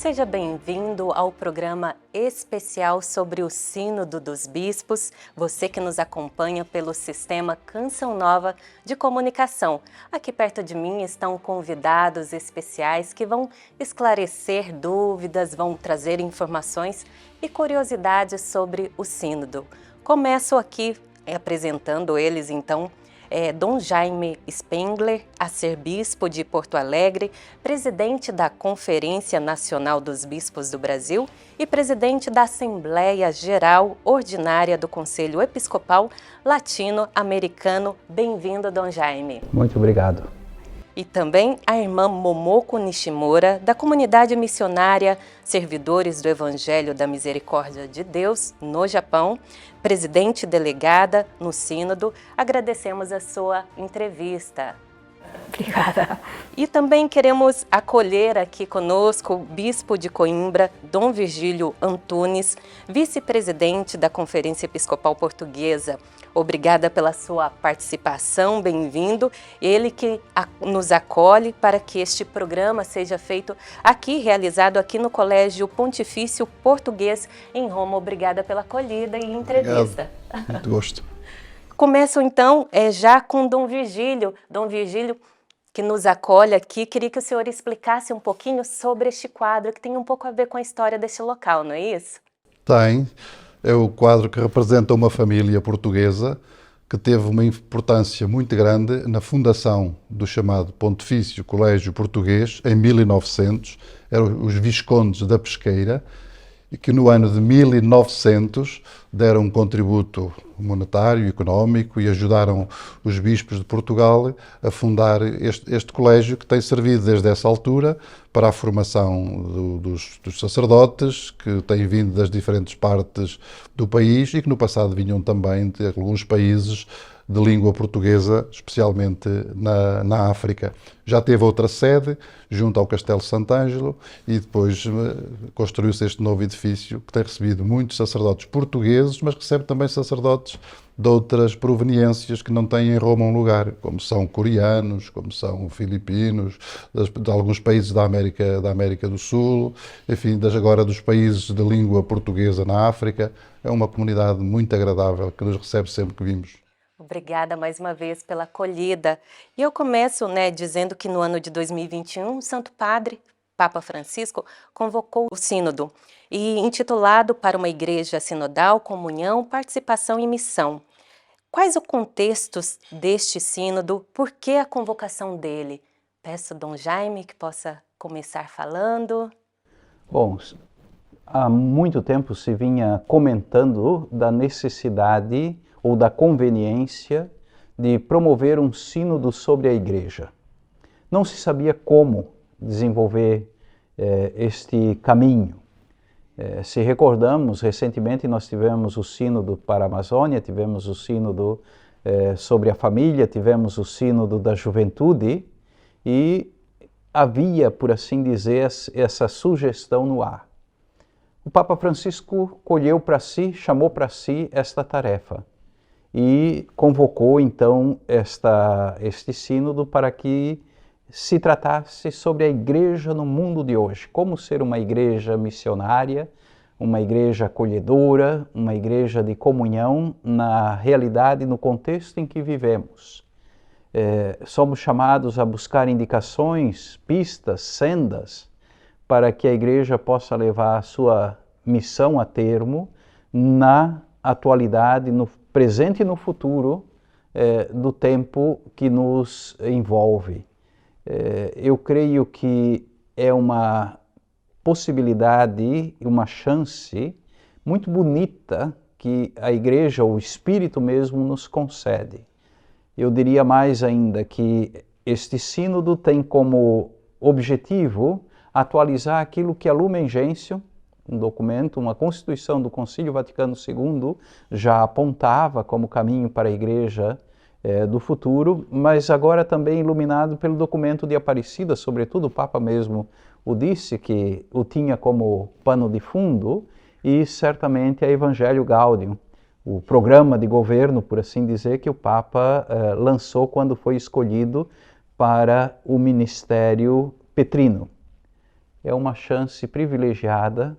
Seja bem-vindo ao programa especial sobre o Sínodo dos Bispos, você que nos acompanha pelo sistema Canção Nova de Comunicação. Aqui perto de mim estão convidados especiais que vão esclarecer dúvidas, vão trazer informações e curiosidades sobre o Sínodo. Começo aqui apresentando eles, então, Dom Jaime Spengler, arcebispo de Porto Alegre, presidente da Conferência Nacional dos Bispos do Brasil e presidente da Assembleia Geral Ordinária do Conselho Episcopal Latino-Americano. Bem-vindo, Dom Jaime. Muito obrigado. E também a irmã Momoko Nishimura, da comunidade missionária Servidores do Evangelho da Misericórdia de Deus, no Japão, presidente delegada no Sínodo. Agradecemos a sua entrevista. Obrigada. E também queremos acolher aqui conosco o Bispo de Coimbra, Dom Virgílio Antunes, vice-presidente da Conferência Episcopal Portuguesa. Obrigada pela sua participação, bem-vindo. Ele que nos acolhe para que este programa seja feito aqui, realizado aqui no Colégio Pontifício Português em Roma. Obrigada pela acolhida e entrevista. Obrigado. Muito gosto. Começo então já com Dom Virgílio. Dom Virgílio, que nos acolhe aqui, queria que o senhor explicasse um pouquinho sobre este quadro, que tem um pouco a ver com a história deste local, não é isso? Tem. É o quadro que representa uma família portuguesa que teve uma importância muito grande na fundação do chamado Pontifício Colégio Português em 1900. Eram os Viscondes da Pesqueira e que no ano de 1900 deram um contributo monetário, económico e ajudaram os bispos de Portugal a fundar este colégio que tem servido desde essa altura para a formação dos sacerdotes que têm vindo das diferentes partes do país e que no passado vinham também de alguns países de língua portuguesa, especialmente na África. Já teve outra sede, junto ao Castelo Sant'Angelo, e depois construiu-se este novo edifício, que tem recebido muitos sacerdotes portugueses, mas recebe também sacerdotes de outras proveniências que não têm em Roma um lugar, como são coreanos, como são filipinos, de alguns países da América do Sul, enfim, agora dos países de língua portuguesa na África. É uma comunidade muito agradável, que nos recebe sempre que vimos. Obrigada mais uma vez pela acolhida. E eu começo dizendo que no ano de 2021, o Santo Padre, Papa Francisco, convocou o Sínodo, e intitulado para uma igreja sinodal, comunhão, participação e missão. Quais os contextos deste sínodo? Por que a convocação dele? Peço ao Dom Jaime que possa começar falando. Bom, há muito tempo se vinha comentando da necessidade ou da conveniência de promover um sínodo sobre a igreja. Não se sabia como desenvolver este caminho. Se recordamos, recentemente nós tivemos o sínodo para a Amazônia, tivemos o sínodo sobre a família, tivemos o sínodo da juventude e havia, por assim dizer, essa sugestão no ar. O Papa Francisco colheu para si, chamou para si esta tarefa e convocou então este sínodo para que se tratasse sobre a igreja no mundo de hoje, como ser uma igreja missionária, uma igreja acolhedora, uma igreja de comunhão na realidade, no contexto em que vivemos. Somos chamados a buscar indicações, pistas, sendas, para que a igreja possa levar a sua missão a termo na atualidade, no presente e no futuro do tempo que nos envolve. Eu creio que é uma possibilidade, uma chance muito bonita que a igreja, o Espírito mesmo, nos concede. Eu diria mais ainda que este sínodo tem como objetivo atualizar aquilo que a Lumen Gentium, um documento, uma constituição do Concílio Vaticano II, já apontava como caminho para a igreja do futuro, mas agora também iluminado pelo documento de Aparecida, sobretudo o Papa mesmo o disse, que o tinha como pano de fundo, e certamente a Evangelho Gaudium, o programa de governo, por assim dizer, que o Papa lançou quando foi escolhido para o ministério petrino. é uma chance privilegiada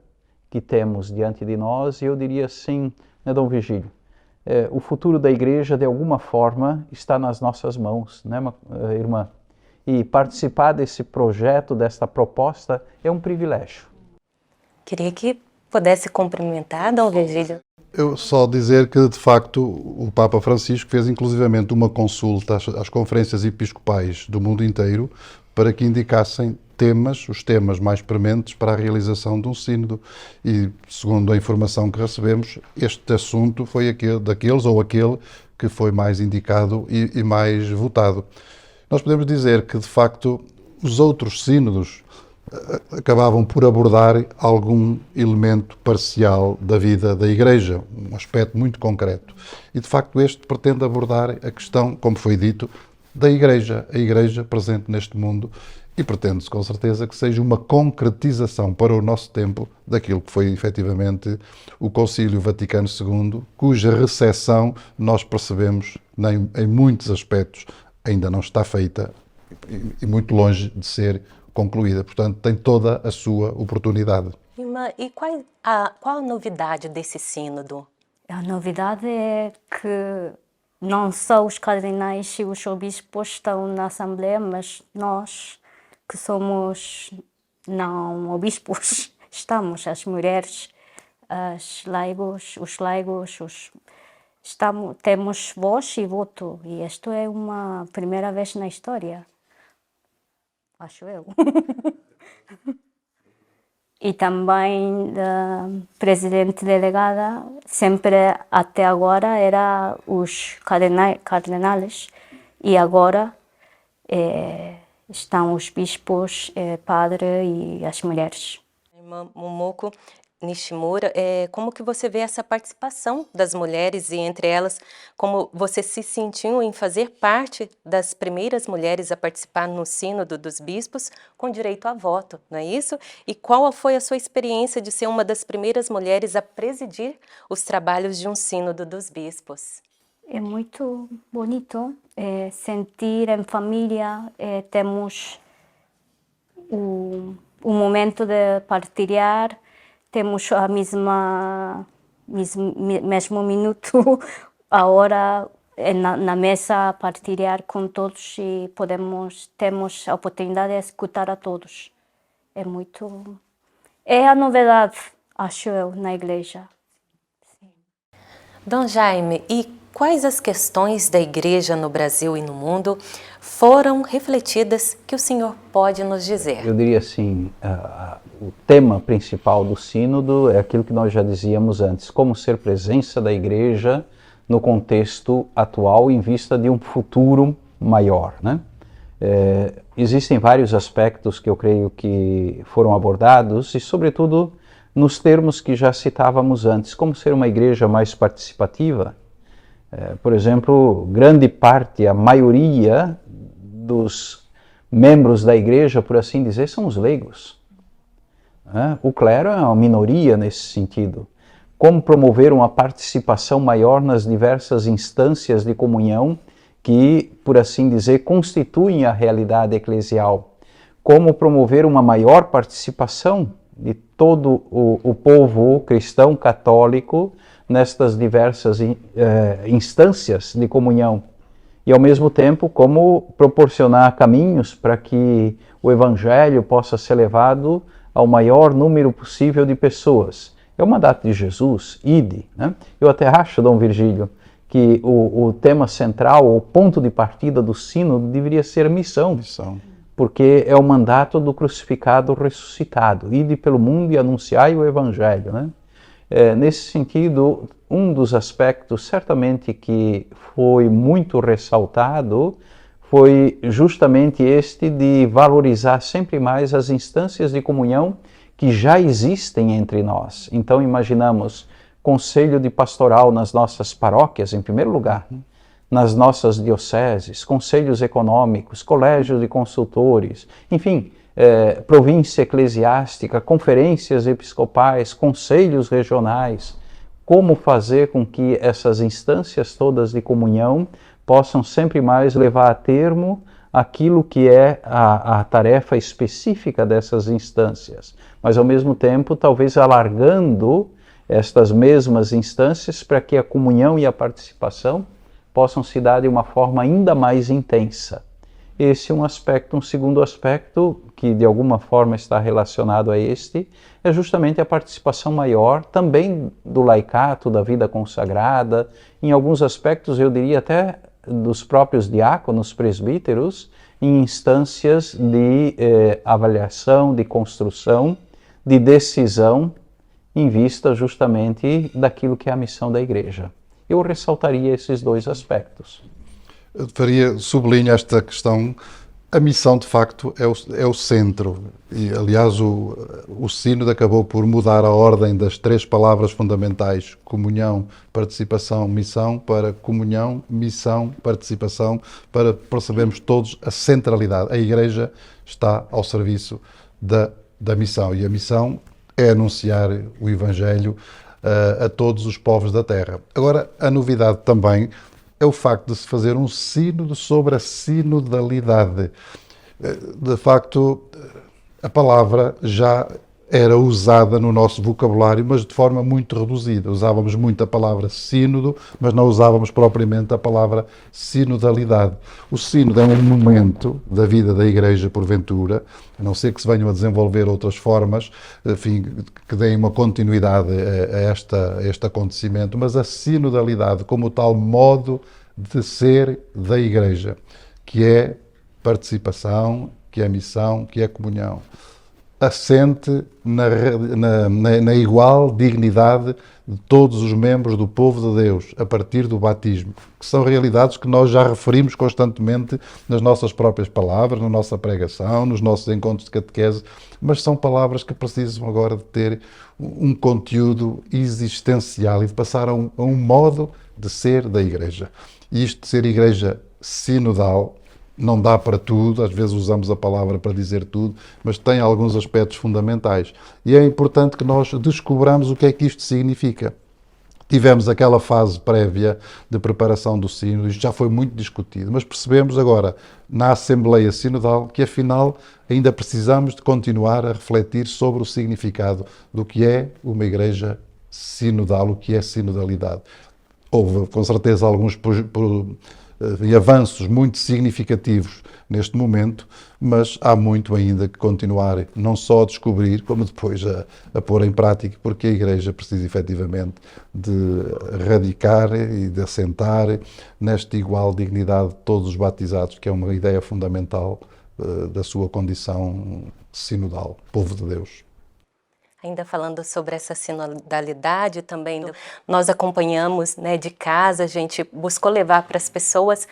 que temos diante de nós, e eu diria assim, né, Dom Virgílio, o futuro da Igreja, de alguma forma, está nas nossas mãos, né, irmã? E participar desse projeto, desta proposta, é um privilégio. Queria que pudesse cumprimentar, Dom Virgílio. Eu só dizer que, de facto, o Papa Francisco fez inclusivamente uma consulta às conferências episcopais do mundo inteiro para que indicassem os temas mais prementes para a realização de um sínodo. E, segundo a informação que recebemos, este assunto foi aquele que foi mais indicado e mais votado. Nós podemos dizer que, de facto, os outros sínodos acabavam por abordar algum elemento parcial da vida da Igreja, um aspecto muito concreto. E, de facto, este pretende abordar a questão, como foi dito, da Igreja, a Igreja presente neste mundo, e pretende-se, com certeza, que seja uma concretização para o nosso tempo daquilo que foi, efetivamente, o Concílio Vaticano II, cuja recepção nós percebemos, em muitos aspectos, ainda não está feita e muito longe de ser concluída. Portanto, tem toda a sua oportunidade. Irmã, e qual a novidade desse sínodo? A novidade é que não só os cardeais e os obispos estão na Assembleia, mas nós, que somos não obispos, estamos, as mulheres, os laicos, temos voz e voto. E isto é uma primeira vez na história, acho eu. E também a presidente delegada, sempre até agora, era os cardenais, e agora estão os bispos, padre e as mulheres. Irmã Momoko Nishimura, como que você vê essa participação das mulheres e, entre elas, como você se sentiu em fazer parte das primeiras mulheres a participar no Sínodo dos Bispos com direito a voto, não é isso? E qual foi a sua experiência de ser uma das primeiras mulheres a presidir os trabalhos de um Sínodo dos Bispos? É muito bonito sentir em família, temos o momento de partilhar, temos a mesmo minuto, a hora na mesa a partilhar com todos e temos a oportunidade de escutar a todos. É a novidade, acho eu, na Igreja. Sim. Dom Jaime, e quais as questões da Igreja no Brasil e no mundo foram refletidas que o senhor pode nos dizer? Eu diria assim, o tema principal do sínodo é aquilo que nós já dizíamos antes, como ser presença da Igreja no contexto atual em vista de um futuro maior, né? Existem vários aspectos que eu creio que foram abordados e, sobretudo, nos termos que já citávamos antes, como ser uma igreja mais participativa. Por exemplo, grande parte, a maioria dos membros da igreja, por assim dizer, são os leigos. O clero é uma minoria nesse sentido. Como promover uma participação maior nas diversas instâncias de comunhão que, por assim dizer, constituem a realidade eclesial? Como promover uma maior participação de todo o povo cristão católico nestas diversas instâncias de comunhão? E, ao mesmo tempo, como proporcionar caminhos para que o Evangelho possa ser levado ao maior número possível de pessoas. É o mandato de Jesus, ide, né? Eu até acho, Dom Virgílio, que o tema central, o ponto de partida do sínodo deveria ser missão. Porque é o mandato do crucificado ressuscitado, ide pelo mundo e anunciai o Evangelho, né? Nesse sentido, um dos aspectos certamente que foi muito ressaltado foi justamente este de valorizar sempre mais as instâncias de comunhão que já existem entre nós. Então imaginamos conselho de pastoral nas nossas paróquias, em primeiro lugar, nas nossas dioceses, conselhos econômicos, colégios de consultores, enfim, província eclesiástica, conferências episcopais, conselhos regionais. Como fazer com que essas instâncias todas de comunhão possam sempre mais levar a termo aquilo que é a tarefa específica dessas instâncias, mas ao mesmo tempo talvez alargando estas mesmas instâncias para que a comunhão e a participação possam se dar de uma forma ainda mais intensa. Esse é um aspecto. Um segundo aspecto que de alguma forma está relacionado a este é justamente a participação maior também do laicato, da vida consagrada, em alguns aspectos eu diria até dos próprios diáconos, presbíteros, em instâncias de avaliação, de construção, de decisão, em vista justamente daquilo que é a missão da Igreja. Eu ressaltaria esses dois aspectos. Eu sublinho esta questão. A missão, de facto, é o centro. E, aliás, o Sínodo acabou por mudar a ordem das 3 palavras fundamentais: comunhão, participação, missão, para comunhão, missão, participação, para percebermos todos a centralidade. A Igreja está ao serviço da missão. E a missão é anunciar o Evangelho a todos os povos da terra. Agora, a novidade também é o facto de se fazer um sínodo sobre a sinodalidade. De facto, a palavra já era usada no nosso vocabulário, mas de forma muito reduzida. Usávamos muito a palavra sínodo, mas não usávamos propriamente a palavra sinodalidade. O sínodo é um momento da vida da Igreja, porventura, a não ser que se venham a desenvolver outras formas, enfim, que deem uma continuidade a este acontecimento, mas a sinodalidade como tal modo de ser da Igreja, que é participação, que é missão, que é comunhão, assente na igual dignidade de todos os membros do povo de Deus, a partir do batismo, que são realidades que nós já referimos constantemente nas nossas próprias palavras, na nossa pregação, nos nossos encontros de catequese, mas são palavras que precisam agora de ter um conteúdo existencial e de passar a um modo de ser da Igreja. E isto de ser Igreja sinodal não dá para tudo, às vezes usamos a palavra para dizer tudo, mas tem alguns aspectos fundamentais. E é importante que nós descobramos o que é que isto significa. Tivemos aquela fase prévia de preparação do sínodo, isto já foi muito discutido, mas percebemos agora, na Assembleia Sinodal, que afinal ainda precisamos de continuar a refletir sobre o significado do que é uma Igreja sinodal, o que é sinodalidade. Houve, com certeza, alguns avanços muito significativos neste momento, mas há muito ainda que continuar, não só a descobrir, como depois a pôr em prática, porque a Igreja precisa efetivamente de radicar e de assentar nesta igual dignidade de todos os batizados, que é uma ideia fundamental da sua condição sinodal, povo de Deus. Ainda falando sobre essa sinodalidade também, nós acompanhamos, né, de casa, a gente buscou levar para as pessoas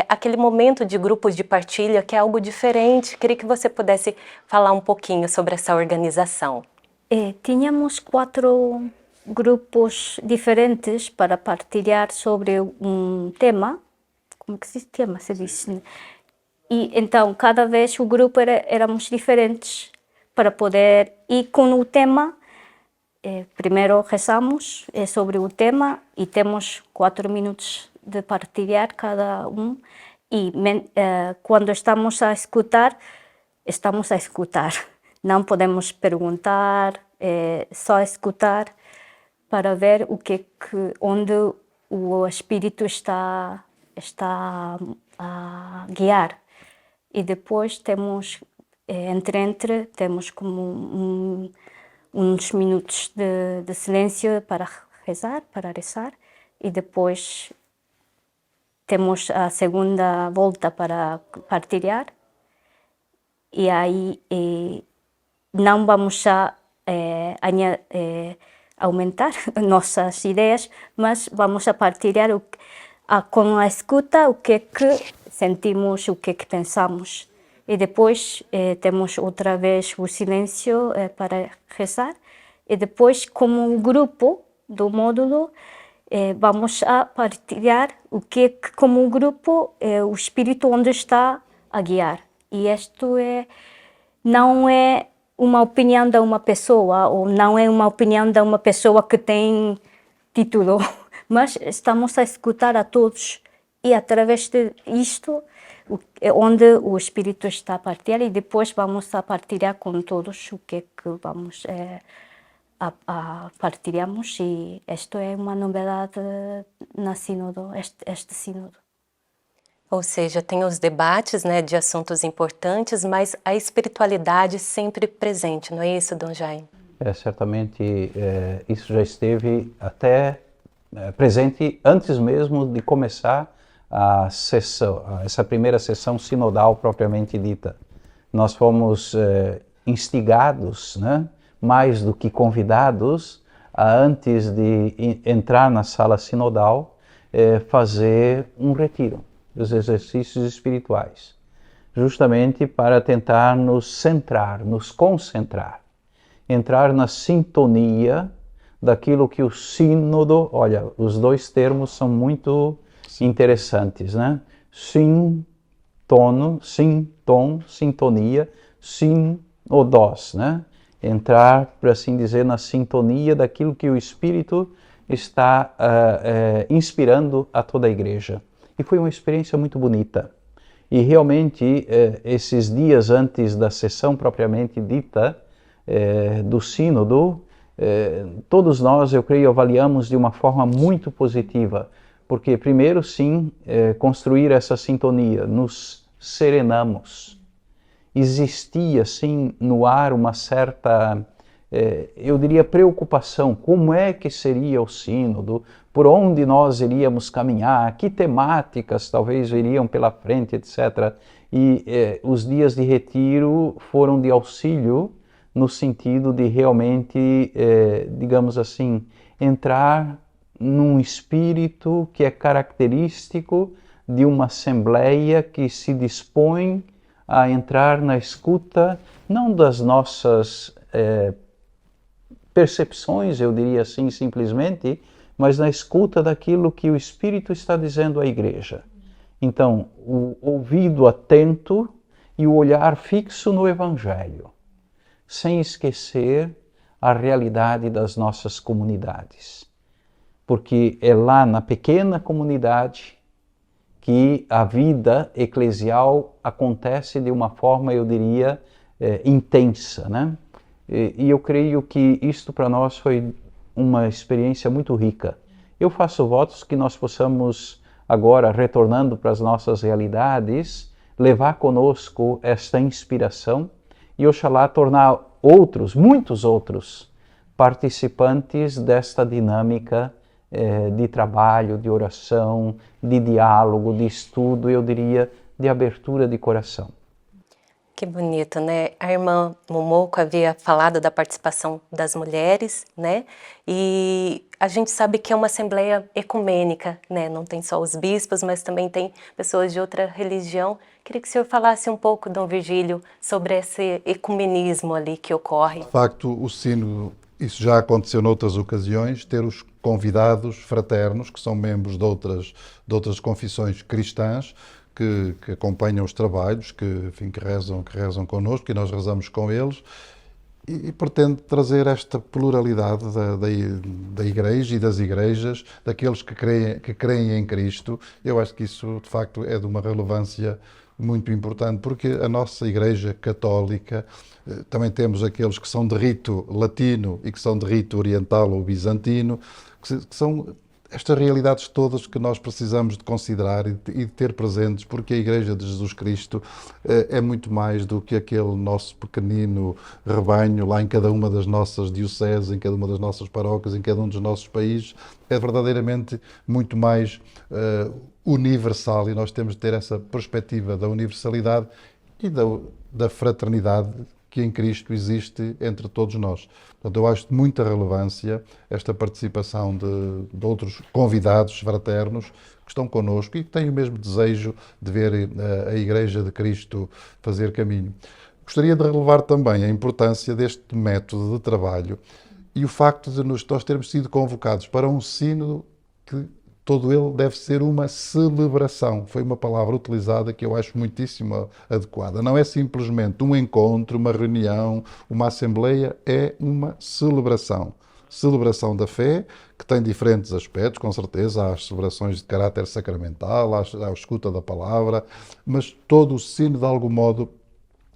aquele momento de grupos de partilha que é algo diferente. Queria que você pudesse falar um pouquinho sobre essa organização. Tínhamos 4 grupos diferentes para partilhar sobre um tema. Como que se tema se diz? E então cada vez o grupo éramos diferentes, para poder ir com o tema. Primeiro rezamos sobre o tema e temos 4 minutos de partilhar cada um, e quando estamos a escutar, não podemos perguntar, só escutar para ver onde o Espírito está a guiar. E depois temos temos como uns minutos de silêncio para rezar, e depois temos a segunda volta para partilhar, e aí não vamos aumentar nossas ideias, mas vamos a partilhar com a escuta o que sentimos, o que pensamos. E depois temos outra vez o silêncio para rezar. E depois, como grupo do módulo, vamos a partilhar como grupo, o Espírito onde está a guiar. E isto não é uma opinião de uma pessoa, ou não é uma opinião de uma pessoa que tem título, mas estamos a escutar a todos. E através disto, onde o Espírito está a partilhar, e depois vamos a partilhar com todos o que é que vamos a partilhamos, e isto é uma novidade na sínodo, este sínodo. Ou seja, tem os debates, né, de assuntos importantes, mas a espiritualidade sempre presente, não é isso, Dom Jaime? Certamente isso já esteve até presente antes mesmo de começar a sessão, essa primeira sessão sinodal propriamente dita. Nós fomos instigados, né, mais do que convidados, a antes de entrar na sala sinodal, fazer um retiro dos exercícios espirituais, justamente para tentar nos centrar, nos concentrar, entrar na sintonia daquilo que o sínodo, olha, os dois termos são muito interessantes, né? Sim, tom, sintonia, sínodos, né? Entrar, por assim dizer, na sintonia daquilo que o Espírito está inspirando a toda a igreja. E foi uma experiência muito bonita. E realmente, esses dias antes da sessão propriamente dita do sínodo, todos nós, eu creio, avaliamos de uma forma muito positiva. Porque, primeiro, sim, construir essa sintonia, nos serenamos. Existia, sim, no ar uma certa, eu diria, preocupação. Como é que seria o sínodo? Por onde nós iríamos caminhar? Que temáticas talvez viriam pela frente, etc. E os dias de retiro foram de auxílio no sentido de realmente, digamos assim, entrar num espírito que é característico de uma assembleia que se dispõe a entrar na escuta, não das nossas percepções, eu diria assim simplesmente, mas na escuta daquilo que o Espírito está dizendo à igreja. Então, o ouvido atento e o olhar fixo no Evangelho, sem esquecer a realidade das nossas comunidades. Porque é lá na pequena comunidade que a vida eclesial acontece de uma forma, eu diria, intensa, né? E eu creio que isto para nós foi uma experiência muito rica. Eu faço votos que nós possamos agora, retornando para as nossas realidades, levar conosco esta inspiração e oxalá tornar outros, muitos outros, participantes desta dinâmica de trabalho, de oração, de diálogo, de estudo, eu diria, de abertura de coração. Que bonito, né? A irmã Momoko havia falado da participação das mulheres, né? E a gente sabe que é uma assembleia ecumênica, né? Não tem só os bispos, mas também tem pessoas de outra religião. Queria que o senhor falasse um pouco, Dom Virgílio, sobre esse ecumenismo ali que ocorre. De facto, o sínodo, isso já aconteceu noutras ocasiões, ter os convidados fraternos, que são membros de outras confissões cristãs, que acompanham os trabalhos, que rezam connosco, e nós rezamos com eles, e pretende trazer esta pluralidade da Igreja e das igrejas, daqueles que creem em Cristo. Eu acho que isso, de facto, é de uma relevância muito importante, porque a nossa Igreja Católica, também temos aqueles que são de rito latino e que são de rito oriental ou bizantino, que são estas realidades todas que nós precisamos de considerar e de ter presentes, porque a Igreja de Jesus Cristo é muito mais do que aquele nosso pequenino rebanho lá em cada uma das nossas dioceses, em cada uma das nossas paróquias, em cada um dos nossos países. É verdadeiramente muito mais universal, e nós temos de ter essa perspectiva da universalidade e da fraternidade que em Cristo existe entre todos nós. Portanto, eu acho de muita relevância esta participação de outros convidados fraternos que estão connosco e que têm o mesmo desejo de ver a Igreja de Cristo fazer caminho. Gostaria de relevar também a importância deste método de trabalho e o facto de nós termos sido convocados para um sínodo que todo ele deve ser uma celebração. Foi uma palavra utilizada que eu acho muitíssimo adequada. Não é simplesmente um encontro, uma reunião, uma assembleia, é uma celebração. celebração da fé, que tem diferentes aspectos, com certeza. Há as celebrações de caráter sacramental, há a escuta da palavra, mas todo o sino, de algum modo,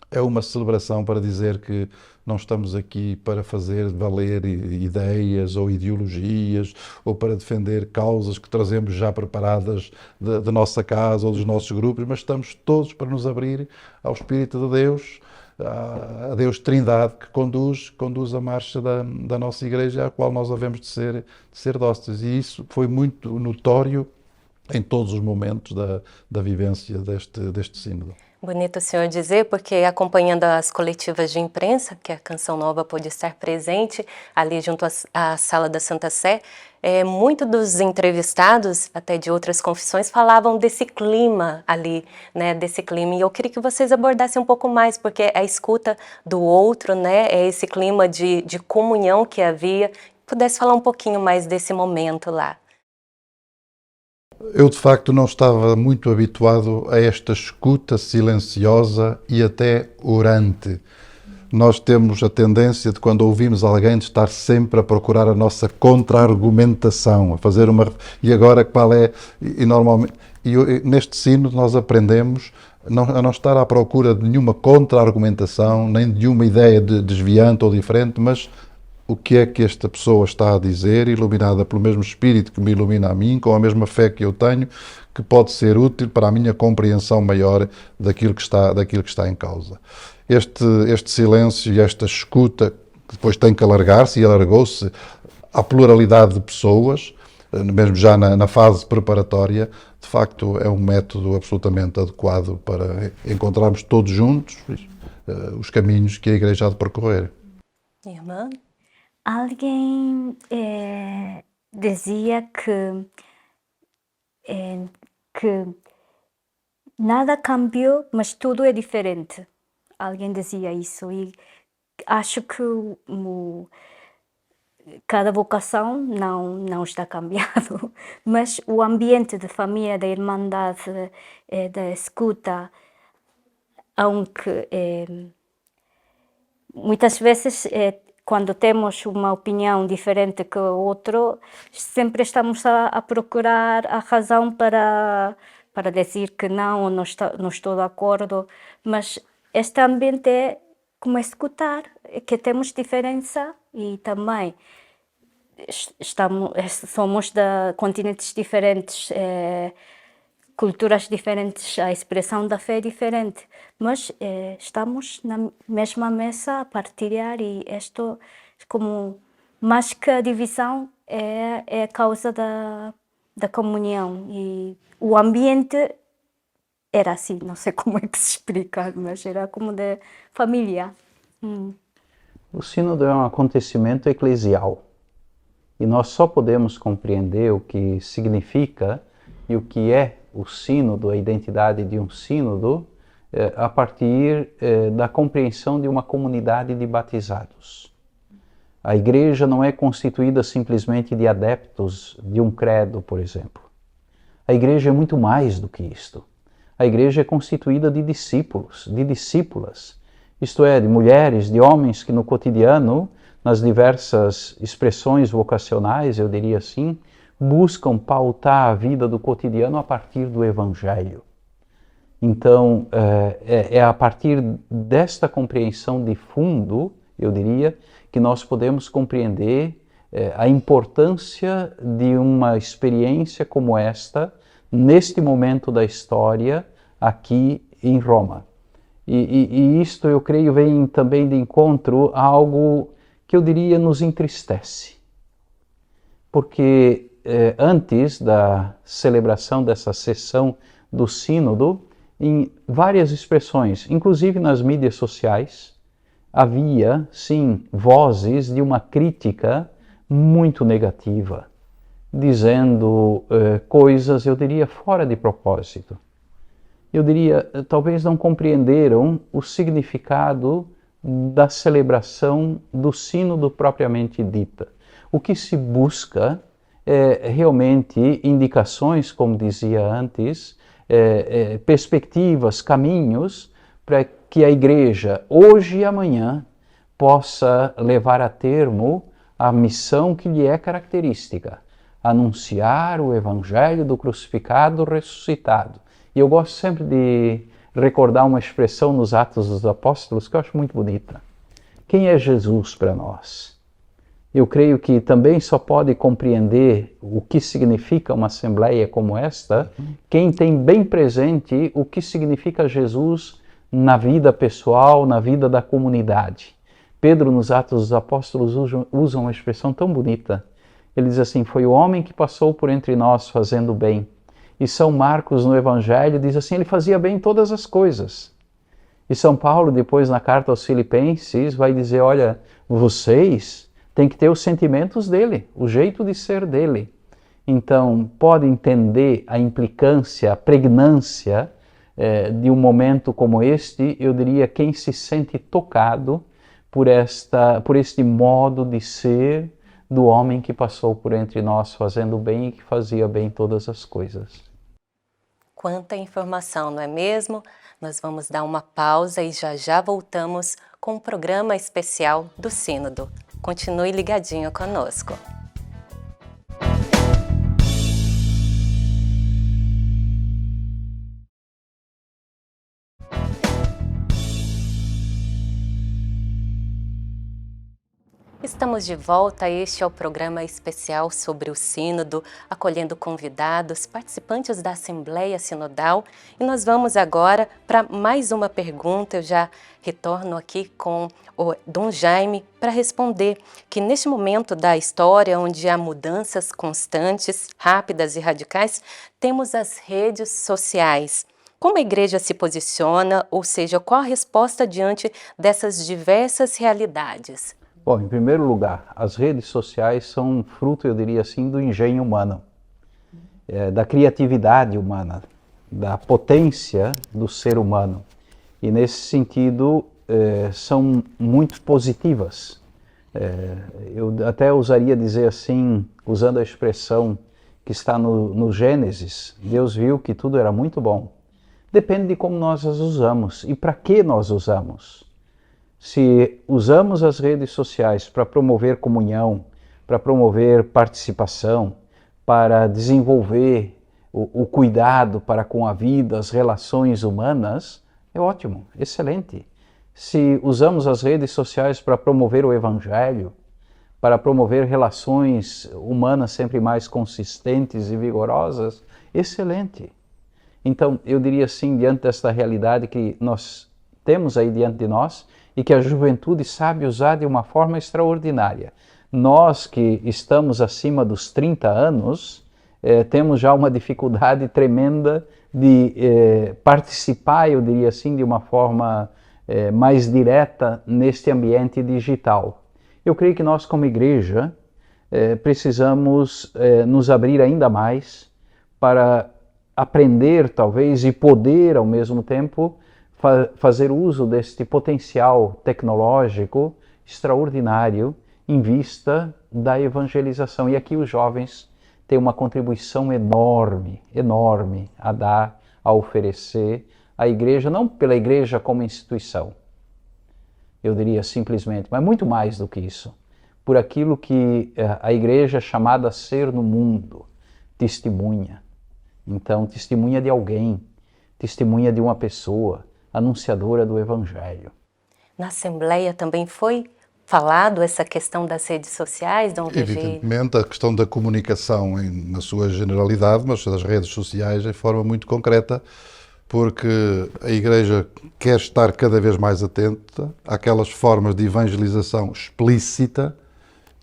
é uma celebração para dizer que não estamos aqui para fazer valer ideias ou ideologias ou para defender causas que trazemos já preparadas da nossa casa ou dos nossos grupos, mas estamos todos para nos abrir ao Espírito de Deus, a Deus Trindade, que conduz a marcha da nossa Igreja, à qual nós havemos de ser dóceis. E isso foi muito notório em todos os momentos da vivência deste sínodo. Bonito o senhor dizer, porque acompanhando as coletivas de imprensa, que a Canção Nova pôde estar presente ali junto à Sala da Santa Sé, muitos dos entrevistados, até de outras confissões, falavam desse clima ali, né, desse clima, e eu queria que vocês abordassem um pouco mais, porque a escuta do outro, né, é esse clima de comunhão que havia. Pudesse falar um pouquinho mais desse momento lá. Eu, de facto, não estava muito habituado a esta escuta silenciosa e até orante. Nós temos a tendência de, quando ouvimos alguém, de estar sempre a procurar a nossa contra-argumentação, a fazer uma... E agora, qual é... E normalmente... neste sino nós aprendemos a não estar à procura de nenhuma contra-argumentação, nem de uma ideia desviante ou diferente, mas... o que é que esta pessoa está a dizer, iluminada pelo mesmo Espírito que me ilumina a mim, com a mesma fé que eu tenho, que pode ser útil para a minha compreensão maior daquilo que está em causa. Este silêncio e esta escuta, que depois tem que alargar-se, e alargou-se à pluralidade de pessoas, mesmo já na fase preparatória, de facto é um método absolutamente adequado para encontrarmos todos juntos os caminhos que a Igreja há de percorrer. Irmã? Alguém dizia que nada cambiou, mas tudo é diferente. Alguém dizia isso e acho que cada vocação não está cambiado, mas o ambiente de família, da irmandade, da escuta, aunque muitas vezes quando temos uma opinião diferente que o outro, sempre estamos a procurar a razão para dizer que não estou de acordo, mas este ambiente é como escutar, que temos diferença e também somos de continentes diferentes, culturas diferentes, a expressão da fé é diferente, mas estamos na mesma mesa a partilhar e isto, como mais que a divisão, é a causa da comunhão. E o ambiente era assim, não sei como é que se explica, mas era como de família. O sínodo é um acontecimento eclesial e nós só podemos compreender o que significa e o que é o sínodo, a identidade de um sínodo, a partir da compreensão de uma comunidade de batizados. A igreja não é constituída simplesmente de adeptos de um credo, por exemplo. A igreja é muito mais do que isto. A igreja é constituída de discípulos, de discípulas, isto é, de mulheres, de homens que no cotidiano, nas diversas expressões vocacionais, eu diria assim, buscam pautar a vida do cotidiano a partir do Evangelho. Então, é a partir desta compreensão de fundo, eu diria, que nós podemos compreender a importância de uma experiência como esta, neste momento da história, aqui em Roma. E isto, eu creio, vem também de encontro a algo que eu diria nos entristece. Porque antes da celebração dessa sessão do sínodo, em várias expressões, inclusive nas mídias sociais, havia, sim, vozes de uma crítica muito negativa, dizendo coisas, eu diria, fora de propósito. Eu diria, talvez não compreenderam o significado da celebração do sínodo propriamente dita. O que se busca é realmente indicações, como dizia antes, perspectivas, caminhos para que a igreja, hoje e amanhã, possa levar a termo a missão que lhe é característica: anunciar o Evangelho do crucificado ressuscitado. E eu gosto sempre de recordar uma expressão nos Atos dos Apóstolos que eu acho muito bonita. Quem é Jesus para nós? Eu creio que também só pode compreender o que significa uma assembleia como esta quem tem bem presente o que significa Jesus na vida pessoal, na vida da comunidade. Pedro, nos Atos dos Apóstolos, usa uma expressão tão bonita. Ele diz assim: foi o homem que passou por entre nós fazendo bem. E São Marcos, no Evangelho, diz assim: ele fazia bem todas as coisas. E São Paulo, depois, na carta aos Filipenses, vai dizer: olha, vocês têm que ter os sentimentos dele, o jeito de ser dele. Então, pode entender a implicância, a pregnância de um momento como este. Eu diria, quem se sente tocado por este modo de ser do homem que passou por entre nós fazendo bem e que fazia bem todas as coisas. Quanta informação, não é mesmo? Nós vamos dar uma pausa e já voltamos com um programa especial do Sínodo. Continue ligadinho conosco. Estamos de volta, este é o programa especial sobre o Sínodo, acolhendo convidados, participantes da Assembleia Sinodal, e nós vamos agora para mais uma pergunta. Eu já retorno aqui com o Dom Jaime para responder que neste momento da história, onde há mudanças constantes, rápidas e radicais, temos as redes sociais. Como a Igreja se posiciona, ou seja, qual a resposta diante dessas diversas realidades? Bom, em primeiro lugar, as redes sociais são fruto, eu diria assim, do engenho humano, da criatividade humana, da potência do ser humano. E nesse sentido, são muito positivas. Eu até ousaria dizer assim, usando a expressão que está no Gênesis: Deus viu que tudo era muito bom. Depende de como nós as usamos e para que nós usamos. Se usamos as redes sociais para promover comunhão, para promover participação, para desenvolver o cuidado para com a vida, as relações humanas, é ótimo, excelente. Se usamos as redes sociais para promover o Evangelho, para promover relações humanas sempre mais consistentes e vigorosas, excelente. Então, eu diria assim, diante desta realidade que nós temos aí diante de nós, e que a juventude sabe usar de uma forma extraordinária. Nós que estamos acima dos 30 anos, temos já uma dificuldade tremenda de participar, eu diria assim, de uma forma mais direta neste ambiente digital. Eu creio que nós, como igreja, precisamos nos abrir ainda mais para aprender, talvez, e poder, ao mesmo tempo, fazer uso deste potencial tecnológico extraordinário em vista da evangelização. E aqui os jovens têm uma contribuição enorme, enorme a dar, a oferecer à igreja, não pela igreja como instituição, eu diria simplesmente, mas muito mais do que isso, por aquilo que a igreja é chamada a ser no mundo, testemunha. Então, testemunha de alguém, testemunha de uma pessoa, anunciadora do Evangelho. Na Assembleia também foi falado essa questão das redes sociais, Dom Virgílio? Evidentemente, a questão da comunicação na sua generalidade, mas das redes sociais de forma muito concreta, porque a Igreja quer estar cada vez mais atenta àquelas formas de evangelização explícita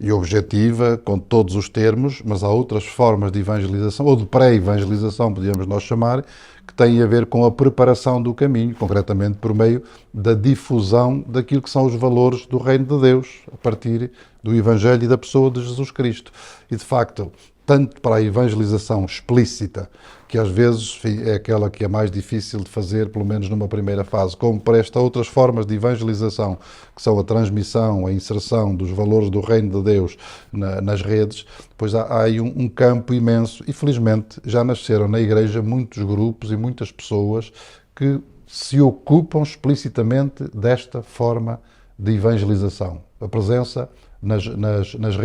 e objetiva, com todos os termos, mas há outras formas de evangelização, ou de pré-evangelização, podíamos nós chamar, que têm a ver com a preparação do caminho, concretamente por meio da difusão daquilo que são os valores do Reino de Deus, a partir do Evangelho e da pessoa de Jesus Cristo. E, de facto, tanto para a evangelização explícita, que às vezes é aquela que é mais difícil de fazer, pelo menos numa primeira fase, como para estas outras formas de evangelização, que são a transmissão, a inserção dos valores do Reino de Deus nas redes, pois há aí um campo imenso e, felizmente, já nasceram na Igreja muitos grupos e muitas pessoas que se ocupam explicitamente desta forma de evangelização. A presença nas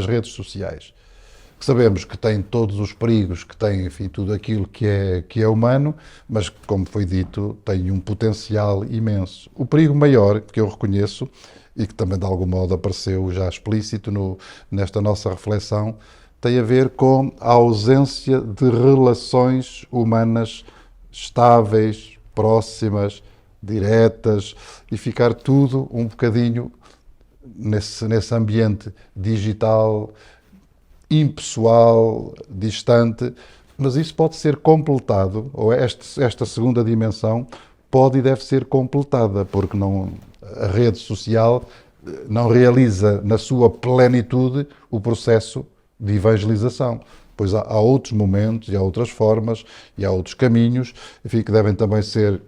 redes sociais. Sabemos que tem todos os perigos, que tem, enfim, tudo aquilo que é humano, mas, como foi dito, tem um potencial imenso. O perigo maior, que eu reconheço, e que também de algum modo apareceu já explícito nesta nossa reflexão, tem a ver com a ausência de relações humanas estáveis, próximas, diretas, e ficar tudo um bocadinho nesse ambiente digital, impessoal, distante, mas isso pode ser completado, ou esta segunda dimensão pode e deve ser completada, porque a rede social não realiza na sua plenitude o processo de evangelização. Pois há outros momentos e há outras formas e há outros caminhos, enfim, que devem também ser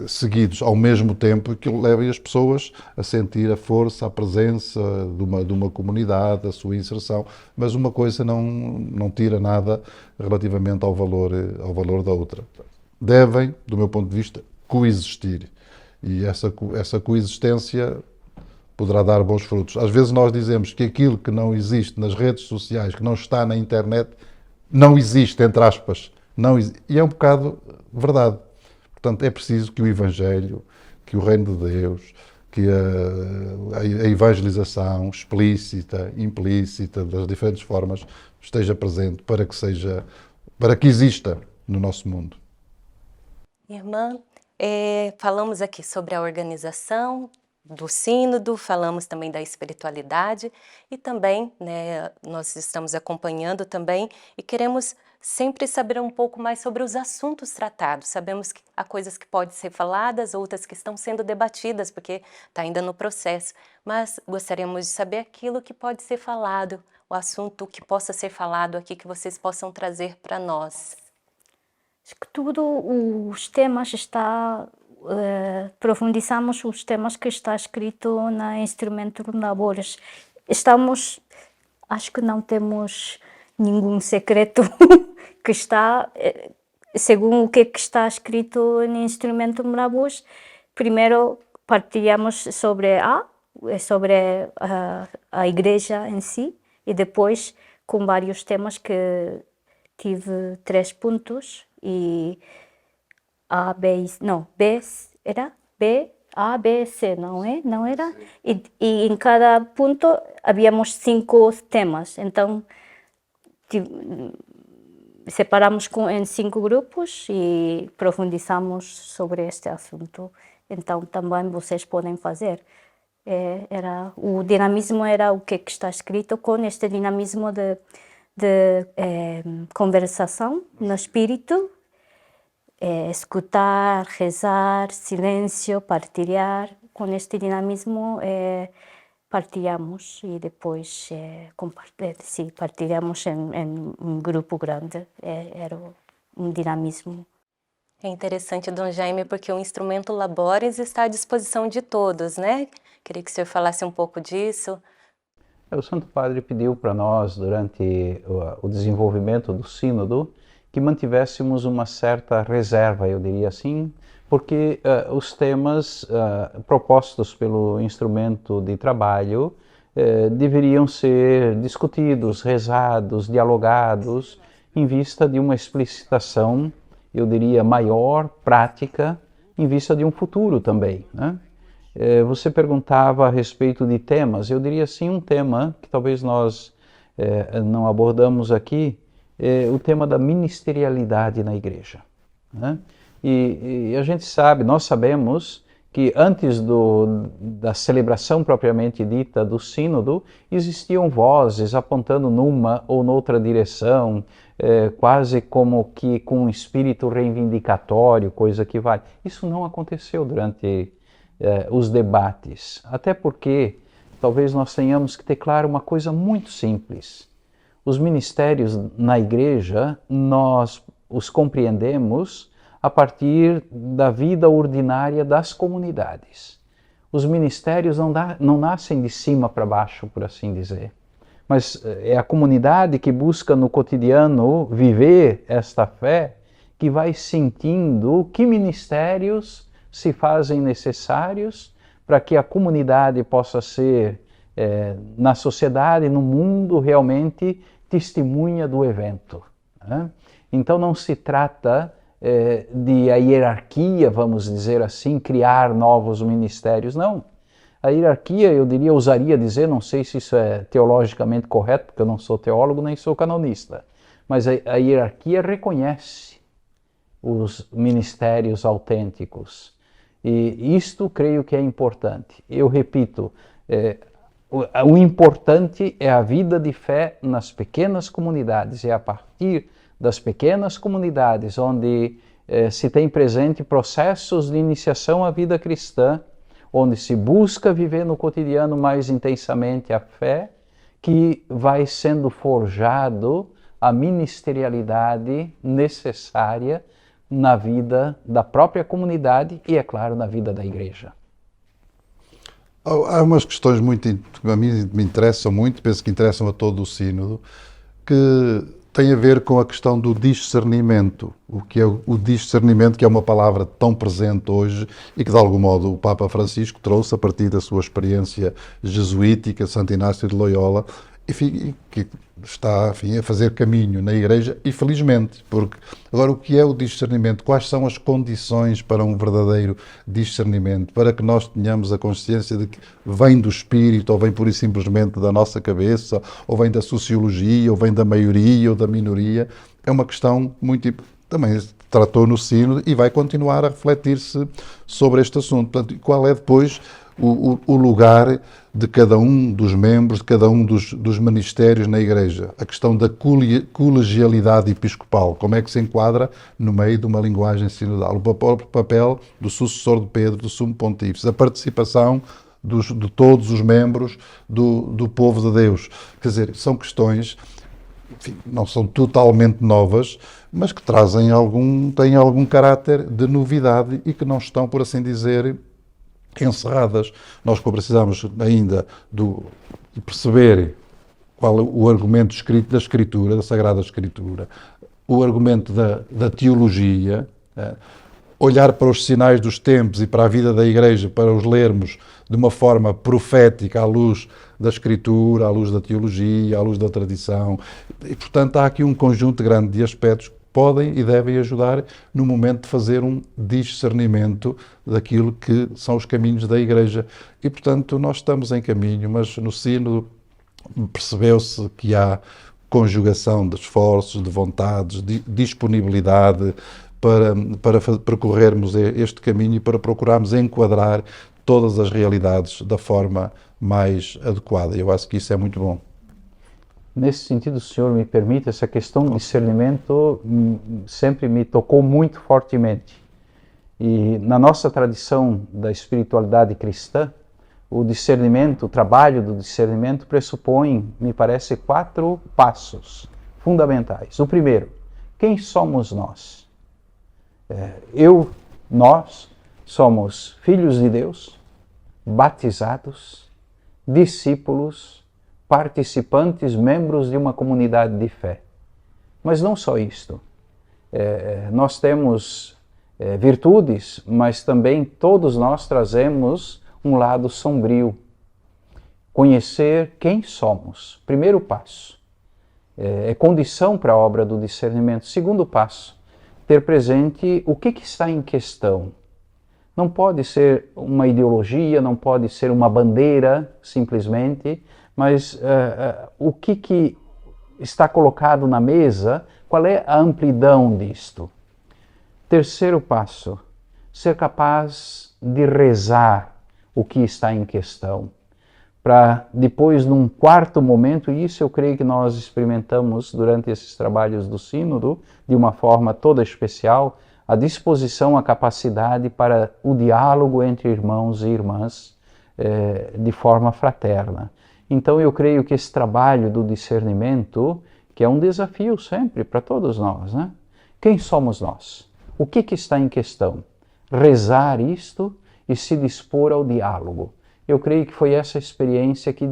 seguidos ao mesmo tempo, que levem as pessoas a sentir a força, a presença de uma comunidade, a sua inserção, mas uma coisa não tira nada relativamente ao valor da outra. Devem, do meu ponto de vista, coexistir, e essa coexistência poderá dar bons frutos. Às vezes nós dizemos que aquilo que não existe nas redes sociais, que não está na internet, não existe, entre aspas, e é um bocado verdade. Portanto, é preciso que o Evangelho, que o Reino de Deus, que a evangelização explícita, implícita, das diferentes formas, esteja presente para que exista no nosso mundo. Irmã, falamos aqui sobre a organização do sínodo, falamos também da espiritualidade e também, né, nós estamos acompanhando também e queremos sempre saber um pouco mais sobre os assuntos tratados. Sabemos que há coisas que podem ser faladas, outras que estão sendo debatidas, porque está ainda no processo, mas gostaríamos de saber aquilo que pode ser falado, o assunto que possa ser falado aqui, que vocês possam trazer para nós. Acho que tudo os temas profundizamos os temas que está escrito na Instrumento Labores. Acho que não temos nenhum segredo que está, segundo o que está escrito no Instrumento Labores. Primeiro partilhamos sobre a igreja em si, e depois com vários temas que tive 3 pontos, e A, B, C, não é? Não era? E em cada ponto havíamos 5 temas, então separamos em 5 grupos e profundizamos sobre este assunto. Então também vocês podem fazer. O dinamismo era o que está escrito, com este dinamismo de conversação no espírito, escutar, rezar, silêncio, partilhar. Com este dinamismo partilhamos e depois partilhamos em um grupo grande. Era um dinamismo. É interessante, Dom Jaime, porque o Instrumento Labores está à disposição de todos, né? Queria que o senhor falasse um pouco disso. O Santo Padre pediu para nós, durante o desenvolvimento do sínodo, que mantivéssemos uma certa reserva, eu diria assim, porque os temas propostos pelo instrumento de trabalho deveriam ser discutidos, rezados, dialogados, em vista de uma explicitação, eu diria, maior, prática, em vista de um futuro também, né? Você perguntava a respeito de temas, eu diria assim, um tema que talvez nós não abordamos aqui, o tema da ministerialidade na igreja, né? E a gente sabe, nós sabemos que antes da celebração propriamente dita do sínodo, existiam vozes apontando numa ou noutra direção, quase como que com um espírito reivindicatório, coisa que vale. Isso não aconteceu durante os debates, até porque talvez nós tenhamos que ter claro uma coisa muito simples. Os ministérios na igreja, nós os compreendemos a partir da vida ordinária das comunidades. Os ministérios não nascem de cima para baixo, por assim dizer, mas é a comunidade que busca no cotidiano viver esta fé, que vai sentindo que ministérios se fazem necessários para que a comunidade possa ser na sociedade, no mundo, realmente testemunha do evento. Né? Então não se trata de a hierarquia, vamos dizer assim, criar novos ministérios, não. A hierarquia, eu diria, ousaria dizer, não sei se isso é teologicamente correto, porque eu não sou teólogo nem sou canonista, mas a hierarquia reconhece os ministérios autênticos. E isto creio que é importante. Eu repito, o importante é a vida de fé nas pequenas comunidades, é a partir das pequenas comunidades onde se tem presente processos de iniciação à vida cristã, onde se busca viver no cotidiano mais intensamente a fé, que vai sendo forjado a ministerialidade necessária na vida da própria comunidade e, é claro, na vida da igreja. Há umas questões que a mim me interessam muito, penso que interessam a todo o sínodo, que tem a ver com a questão do discernimento. O que é o discernimento, que é uma palavra tão presente hoje e que, de algum modo, o Papa Francisco trouxe a partir da sua experiência jesuítica, Santo Inácio de Loyola, e que está, enfim, a fazer caminho na Igreja, e felizmente, porque agora o que é o discernimento? Quais são as condições para um verdadeiro discernimento? Para que nós tenhamos a consciência de que vem do Espírito, ou vem pura e simplesmente da nossa cabeça, ou vem da sociologia, ou vem da maioria ou da minoria, é uma questão muito também tratou no Sínodo e vai continuar a refletir-se sobre este assunto. Portanto, qual é depois o lugar de cada um dos membros, de cada um dos ministérios na Igreja? A questão da colegialidade episcopal, como é que se enquadra no meio de uma linguagem sinodal? O papel do sucessor de Pedro, do Sumo Pontífice, a participação de todos os membros do povo de Deus. Quer dizer, são questões, enfim, não são totalmente novas, mas que têm algum caráter de novidade e que não estão, por assim dizer, encerradas. Nós precisamos ainda de perceber qual é o argumento escrito da Escritura, da Sagrada Escritura, o argumento da teologia, olhar para os sinais dos tempos e para a vida da Igreja, para os lermos de uma forma profética, à luz da Escritura, à luz da teologia, à luz da tradição. E, portanto, há aqui um conjunto grande de aspectos que podem e devem ajudar no momento de fazer um discernimento daquilo que são os caminhos da Igreja. E, portanto, nós estamos em caminho, mas no Sínodo percebeu-se que há conjugação de esforços, de vontades, de disponibilidade para percorrermos este caminho e para procurarmos enquadrar todas as realidades da forma mais adequada. Eu acho que isso é muito bom. Nesse sentido, o senhor me permite, essa questão do discernimento sempre me tocou muito fortemente. E na nossa tradição da espiritualidade cristã, o discernimento, o trabalho do discernimento pressupõe, me parece, 4 passos fundamentais. O primeiro, quem somos nós? Nós somos filhos de Deus, batizados, discípulos, participantes, membros de uma comunidade de fé. Mas não só isto. Nós temos virtudes, mas também todos nós trazemos um lado sombrio. Conhecer quem somos. Primeiro passo. É condição para a obra do discernimento. Segundo passo, ter presente o que está em questão. Não pode ser uma ideologia, não pode ser uma bandeira, simplesmente, mas o que está colocado na mesa, qual é a amplidão disto? Terceiro passo, ser capaz de rezar o que está em questão, para depois, num quarto momento, e isso eu creio que nós experimentamos durante esses trabalhos do Sínodo, de uma forma toda especial, a disposição, a capacidade para o diálogo entre irmãos e irmãs de forma fraterna. Então eu creio que esse trabalho do discernimento, que é um desafio sempre para todos nós, né? Quem somos nós? O que está em questão? Rezar isto e se dispor ao diálogo. Eu creio que foi essa experiência que,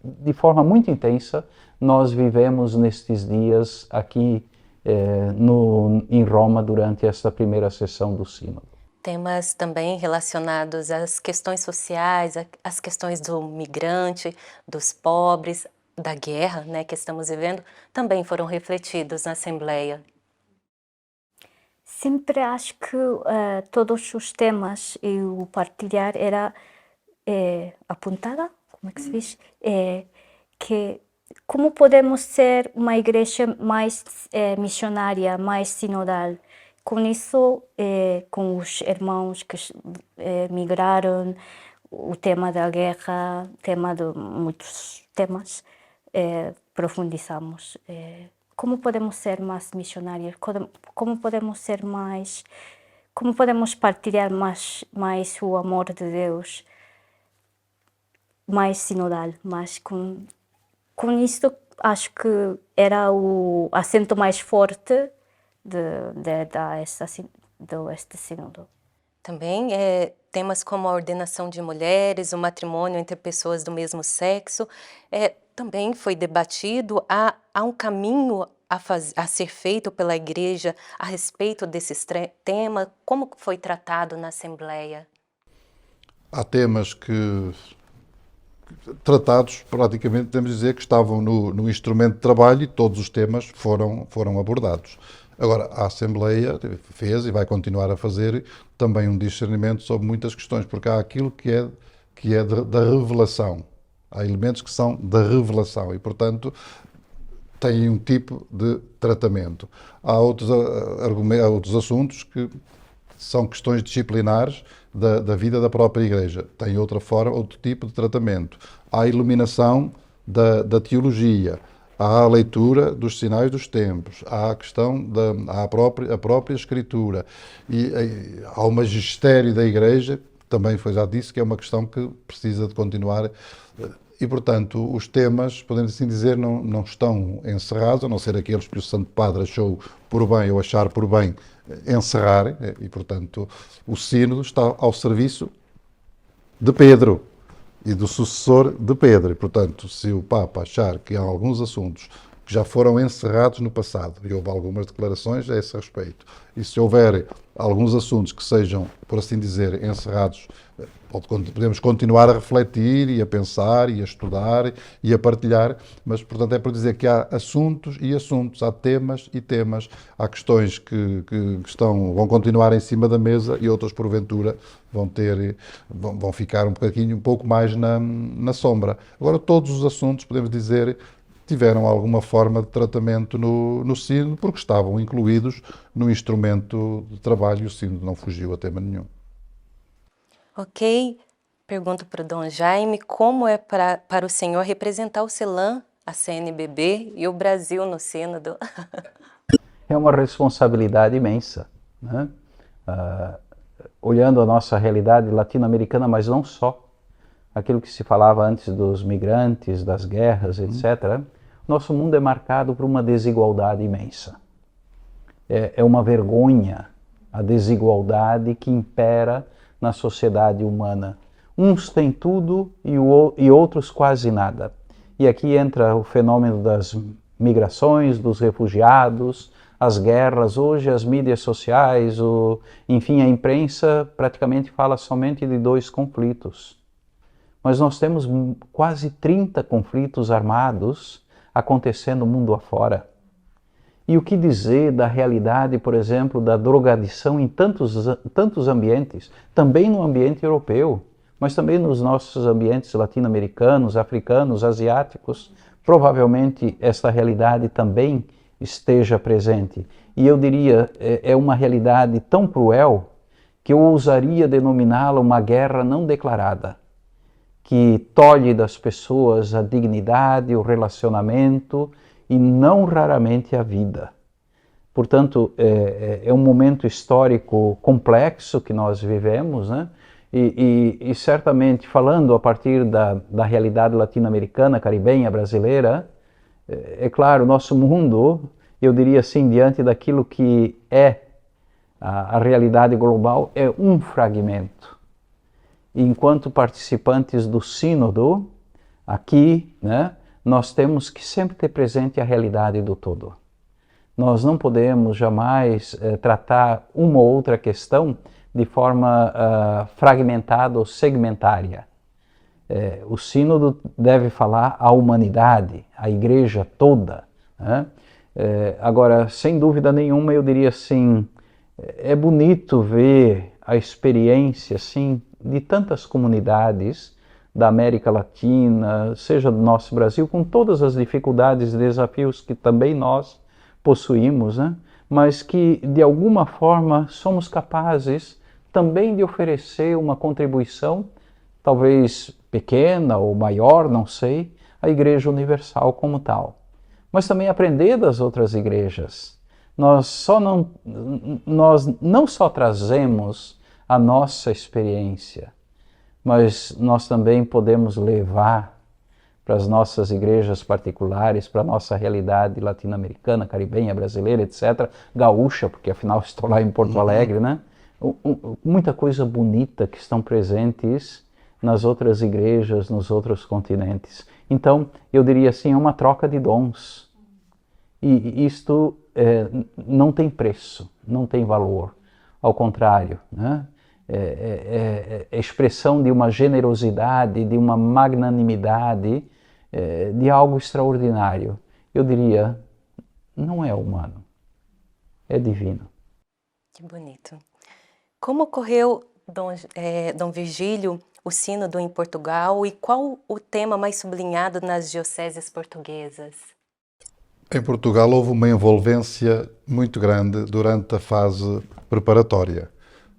de forma muito intensa, nós vivemos nestes dias aqui em Roma durante esta primeira sessão do Sínodo. Temas também relacionados às questões sociais, às questões do migrante, dos pobres, da guerra, né, que estamos vivendo, também foram refletidos na Assembleia. Sempre acho que todos os temas e o partilhar era apontada, como é que se diz? Que como podemos ser uma igreja mais missionária, mais sinodal. Com isso, com os irmãos que migraram, o tema da guerra, tema de muitos temas, profundizamos. Como podemos ser mais missionários? Como podemos ser mais... Como podemos partilhar mais o amor de Deus? Mais sinodal, mais com isso acho que era o acento mais forte deste sínodo. Também temas como a ordenação de mulheres, o matrimônio entre pessoas do mesmo sexo, também foi debatido. Há um caminho a ser feito pela igreja a respeito desses temas. Como foi tratado na Assembleia? Há temas tratados, praticamente, podemos dizer que estavam no instrumento de trabalho e todos os temas foram abordados. Agora, a Assembleia fez e vai continuar a fazer também um discernimento sobre muitas questões, porque há aquilo que é da revelação. Há elementos que são da revelação e, portanto, têm um tipo de tratamento. Há outros assuntos que são questões disciplinares da vida da própria Igreja. Tem outra forma, outro tipo de tratamento. Há a iluminação da teologia, há a leitura dos sinais dos tempos, há a questão há a própria Escritura e há o magistério da Igreja, também foi já disse que é uma questão que precisa de continuar. E, portanto, os temas, podemos assim dizer, não estão encerrados, a não ser aqueles que o Santo Padre achou por bem ou achar por bem encerrar, e, portanto, o Sínodo está ao serviço de Pedro e do sucessor de Pedro. E, portanto, se o Papa achar que há alguns assuntos que já foram encerrados no passado, e houve algumas declarações a esse respeito, e se houver alguns assuntos que sejam, por assim dizer, encerrados, podemos continuar a refletir e a pensar e a estudar e a partilhar, mas, portanto, é para dizer que há assuntos e assuntos, há temas e temas, há questões que vão continuar em cima da mesa e outras, porventura, vão ficar um pouco mais na sombra. Agora, todos os assuntos, podemos dizer, tiveram alguma forma de tratamento no Sínodo, porque estavam incluídos no instrumento de trabalho e o Sínodo não fugiu a tema nenhum. Ok, pergunto para o Dom Jaime, como é para o senhor representar o CELAM, a CNBB e o Brasil no Sínodo? É uma responsabilidade imensa, né? Olhando a nossa realidade latino-americana, mas não só, aquilo que se falava antes dos migrantes, das guerras, etc., nosso mundo é marcado por uma desigualdade imensa. É uma vergonha a desigualdade que impera na sociedade humana. Uns têm tudo e outros quase nada. E aqui entra o fenômeno das migrações, dos refugiados, as guerras. Hoje as mídias sociais, enfim, a imprensa praticamente fala somente de 2 conflitos. Mas nós temos quase 30 conflitos armados acontecendo mundo afora. E o que dizer da realidade, por exemplo, da drogadição em tantos ambientes, também no ambiente europeu, mas também nos nossos ambientes latino-americanos, africanos, asiáticos. Provavelmente esta realidade também esteja presente. E eu diria, é uma realidade tão cruel que eu ousaria denominá-la uma guerra não declarada, que tolhe das pessoas a dignidade, o relacionamento e não raramente a vida. Portanto, é um momento histórico complexo que nós vivemos, né? E certamente, falando a partir da realidade latino-americana, caribenha, brasileira, é claro, nosso mundo, eu diria assim, diante daquilo que é a realidade global, é um fragmento. E enquanto participantes do Sínodo, aqui, né, nós temos que sempre ter presente a realidade do todo. Nós não podemos jamais tratar uma ou outra questão de forma fragmentada ou segmentária. O sínodo deve falar à humanidade, à igreja toda, né? Agora, sem dúvida nenhuma, eu diria assim, é bonito ver a experiência assim, de tantas comunidades da América Latina, seja do nosso Brasil, com todas as dificuldades e desafios que também nós possuímos, né? Mas que de alguma forma somos capazes também de oferecer uma contribuição, talvez pequena ou maior, não sei, à Igreja Universal como tal. Mas também aprender das outras igrejas. Nós não só trazemos a nossa experiência, mas nós também podemos levar para as nossas igrejas particulares, para a nossa realidade latino-americana, caribenha, brasileira, etc., gaúcha, porque afinal estou lá em Porto Alegre, né? Muita coisa bonita que estão presentes nas outras igrejas, nos outros continentes. Então, eu diria assim, é uma troca de dons. E isto não tem preço, não tem valor. Ao contrário, né? É expressão de uma generosidade, de uma magnanimidade, de algo extraordinário. Eu diria, não é humano, é divino. Que bonito. Como ocorreu, Dom Virgílio, o sínodo em Portugal e qual o tema mais sublinhado nas dioceses portuguesas? Em Portugal houve uma envolvência muito grande durante a fase preparatória,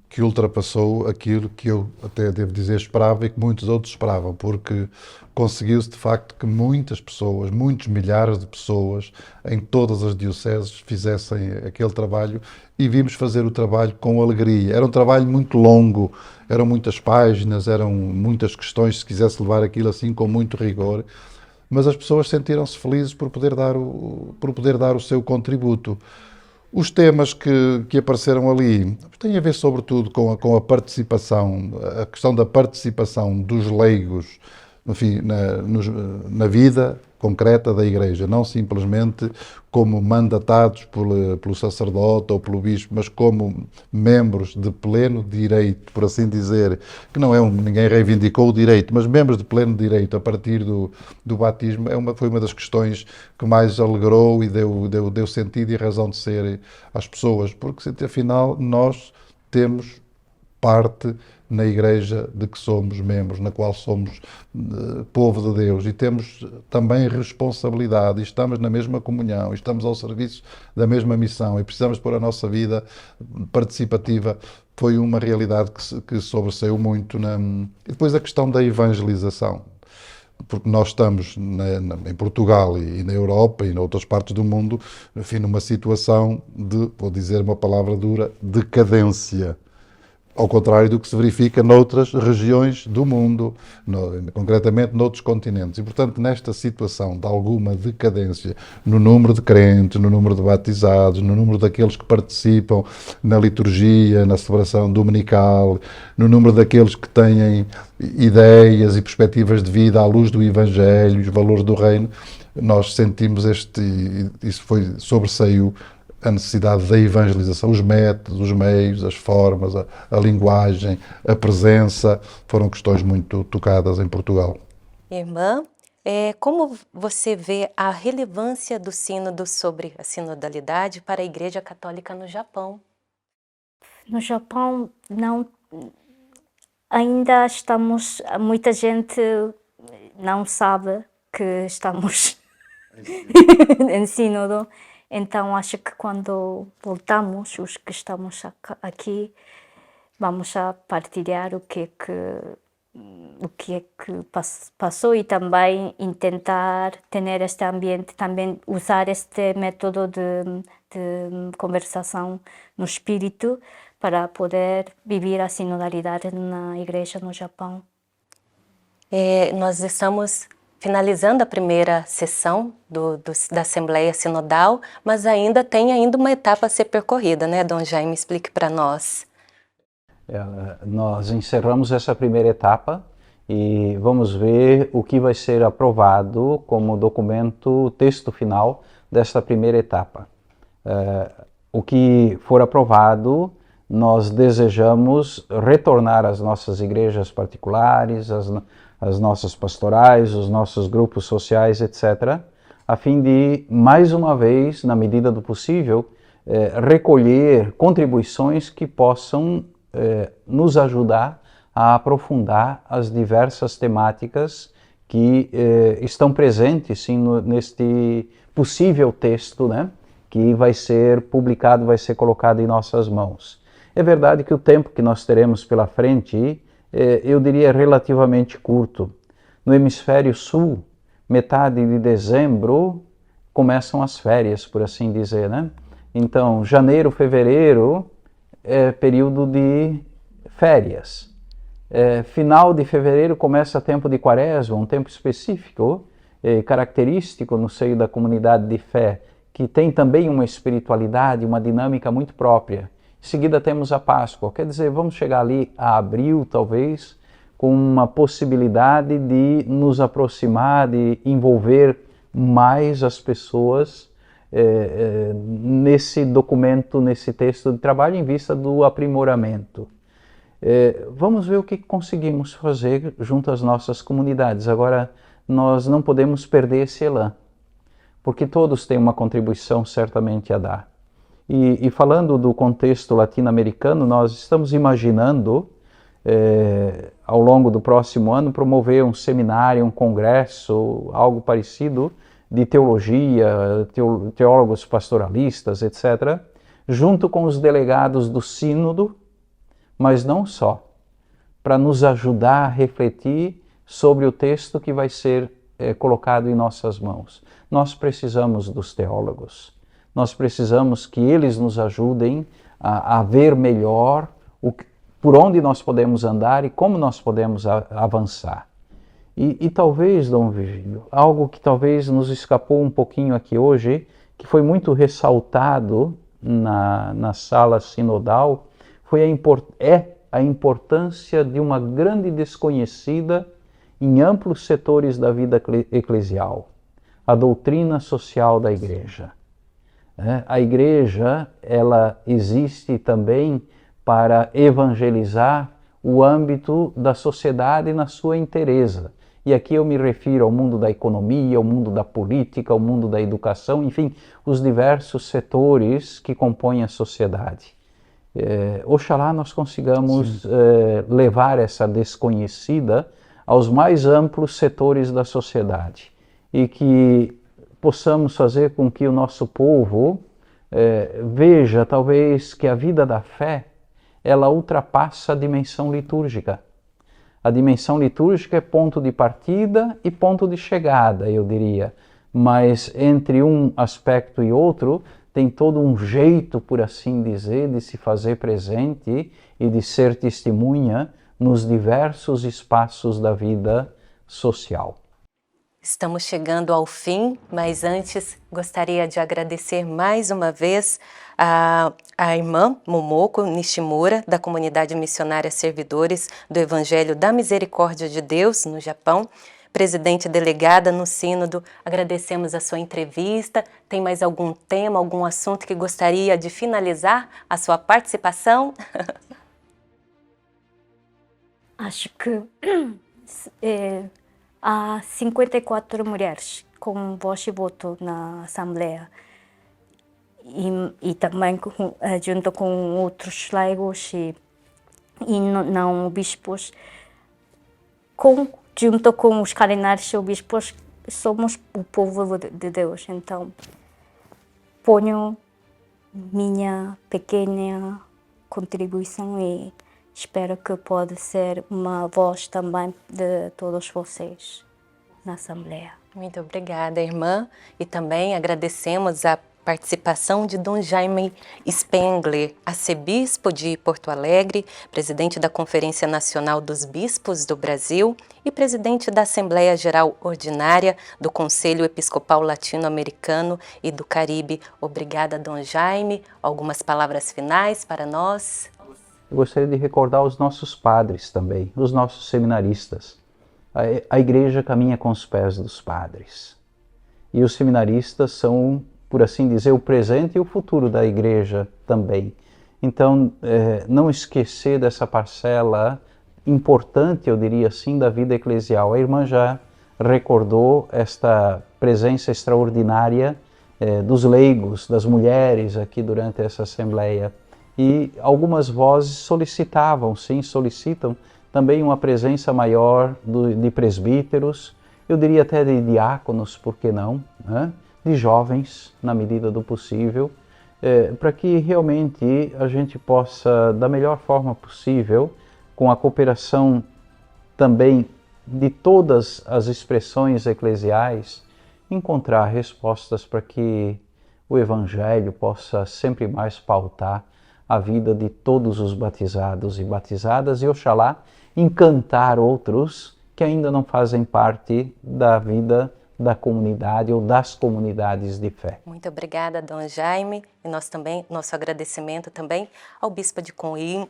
que ultrapassou aquilo que eu até devo dizer esperava e que muitos outros esperavam, porque conseguiu-se de facto que muitas pessoas, muitos milhares de pessoas em todas as dioceses fizessem aquele trabalho e vimos fazer o trabalho com alegria. Era um trabalho muito longo, eram muitas páginas, eram muitas questões, se quisesse levar aquilo assim com muito rigor, mas as pessoas sentiram-se felizes por poder dar o seu contributo. Os temas que apareceram ali têm a ver sobretudo com a participação, a questão da participação dos leigos, enfim, na vida concreta da Igreja, não simplesmente como mandatados pelo sacerdote ou pelo bispo, mas como membros de pleno direito, por assim dizer, que não é ninguém reivindicou o direito, mas membros de pleno direito a partir do batismo, foi uma das questões que mais alegrou e deu sentido e razão de ser às pessoas, porque afinal nós temos parte na Igreja de que somos membros, na qual somos povo de Deus e temos também responsabilidade, e estamos na mesma comunhão, e estamos ao serviço da mesma missão e precisamos pôr a nossa vida participativa. Foi uma realidade que sobressaiu muito. E depois a questão da evangelização, porque nós estamos em Portugal e na Europa e em outras partes do mundo, enfim, numa situação de, vou dizer uma palavra dura, decadência. Ao contrário do que se verifica noutras regiões do mundo, concretamente noutros continentes. E, portanto, nesta situação de alguma decadência no número de crentes, no número de batizados, no número daqueles que participam na liturgia, na celebração dominical, no número daqueles que têm ideias e perspectivas de vida à luz do Evangelho, os valores do Reino, nós sentimos isso sobressaiu a necessidade da evangelização, os métodos, os meios, as formas, a linguagem, a presença, foram questões muito tocadas em Portugal. Irmã, como você vê a relevância do sínodo sobre a sinodalidade para a Igreja Católica no Japão? No Japão, ainda muita gente não sabe que estamos em sínodo. Então, acho que quando voltamos, os que estamos aqui, vamos a partilhar o que é que passou e também tentar ter este ambiente, também usar este método de conversação no espírito para poder viver a sinodalidade na igreja no Japão. Nós estamos finalizando a primeira sessão da Assembleia Sinodal, mas tem uma etapa a ser percorrida, né, Dom Jaime? Explique para nós. Nós encerramos essa primeira etapa e vamos ver o que vai ser aprovado como documento, texto final desta primeira etapa. O que for aprovado, nós desejamos retornar às nossas igrejas particulares, às nossas pastorais, os nossos grupos sociais, etc., a fim de, mais uma vez, na medida do possível, recolher contribuições que possam nos ajudar a aprofundar as diversas temáticas que estão presentes, sim, neste possível texto, né, que vai ser publicado, vai ser colocado em nossas mãos. É verdade que o tempo que nós teremos pela frente, eu diria, relativamente curto. No hemisfério sul, metade de dezembro, começam as férias, por assim dizer, né? Então, janeiro, fevereiro é período de férias. Final de fevereiro começa tempo de quaresma, um tempo específico, característico no seio da comunidade de fé, que tem também uma espiritualidade, uma dinâmica muito própria. Em seguida temos a Páscoa, quer dizer, vamos chegar ali a abril, talvez, com uma possibilidade de nos aproximar, de envolver mais as pessoas nesse documento, nesse texto de trabalho, em vista do aprimoramento. Vamos ver o que conseguimos fazer junto às nossas comunidades. Agora, nós não podemos perder esse elan, porque todos têm uma contribuição certamente a dar. E falando do contexto latino-americano, nós estamos imaginando, ao longo do próximo ano, promover um seminário, um congresso, algo parecido, de teologia, teólogos pastoralistas, etc., junto com os delegados do sínodo, mas não só, para nos ajudar a refletir sobre o texto que vai ser colocado em nossas mãos. Nós precisamos dos teólogos, nós precisamos que eles nos ajudem a ver melhor por onde nós podemos andar e como nós podemos avançar. E talvez, Dom Virgílio, algo que talvez nos escapou um pouquinho aqui hoje, que foi muito ressaltado na sala sinodal, é a importância de uma grande desconhecida em amplos setores da vida eclesial, a doutrina social da Igreja. A Igreja, ela existe também para evangelizar o âmbito da sociedade na sua inteireza. E aqui eu me refiro ao mundo da economia, ao mundo da política, ao mundo da educação, enfim, os diversos setores que compõem a sociedade. Oxalá nós consigamos levar essa desconhecida aos mais amplos setores da sociedade e que possamos fazer com que o nosso povo veja, talvez, que a vida da fé, ela ultrapassa a dimensão litúrgica. A dimensão litúrgica é ponto de partida e ponto de chegada, eu diria, mas entre um aspecto e outro tem todo um jeito, por assim dizer, de se fazer presente e de ser testemunha nos diversos espaços da vida social. Estamos chegando ao fim, mas antes gostaria de agradecer mais uma vez a irmã Momoko Nishimura, da Comunidade Missionária Servidores do Evangelho da Misericórdia de Deus, no Japão, presidente delegada no Sínodo. Agradecemos a sua entrevista. Tem mais algum tema, algum assunto que gostaria de finalizar a sua participação? Acho que há 54 mulheres com voz e voto na Assembleia e também junto com outros leigos e não bispos, junto com os cardeais e bispos, somos o povo de Deus. Então, ponho minha pequena contribuição e espero que pode ser uma voz também de todos vocês na Assembleia. Muito obrigada, irmã. E também agradecemos a participação de Dom Jaime Spengler, arcebispo de Porto Alegre, presidente da Conferência Nacional dos Bispos do Brasil e presidente da Assembleia Geral Ordinária do Conselho Episcopal Latino-Americano e do Caribe. Obrigada, Dom Jaime. Algumas palavras finais para nós? Eu gostaria de recordar os nossos padres também, os nossos seminaristas. A Igreja caminha com os pés dos padres. E os seminaristas são por assim dizer, o presente e o futuro da igreja também. Então, não esquecer dessa parcela importante, eu diria assim, da vida eclesial. A irmã já recordou esta presença extraordinária dos leigos, das mulheres aqui durante essa assembleia. E algumas vozes solicitam também uma presença maior de presbíteros, eu diria até de diáconos, por que não, né? De jovens, na medida do possível, para que realmente a gente possa, da melhor forma possível, com a cooperação também de todas as expressões eclesiais, encontrar respostas para que o Evangelho possa sempre mais pautar a vida de todos os batizados e batizadas e, oxalá, encantar outros que ainda não fazem parte da vida da comunidade ou das comunidades de fé. Muito obrigada, Dom Jaime, e nosso agradecimento também ao Bispo de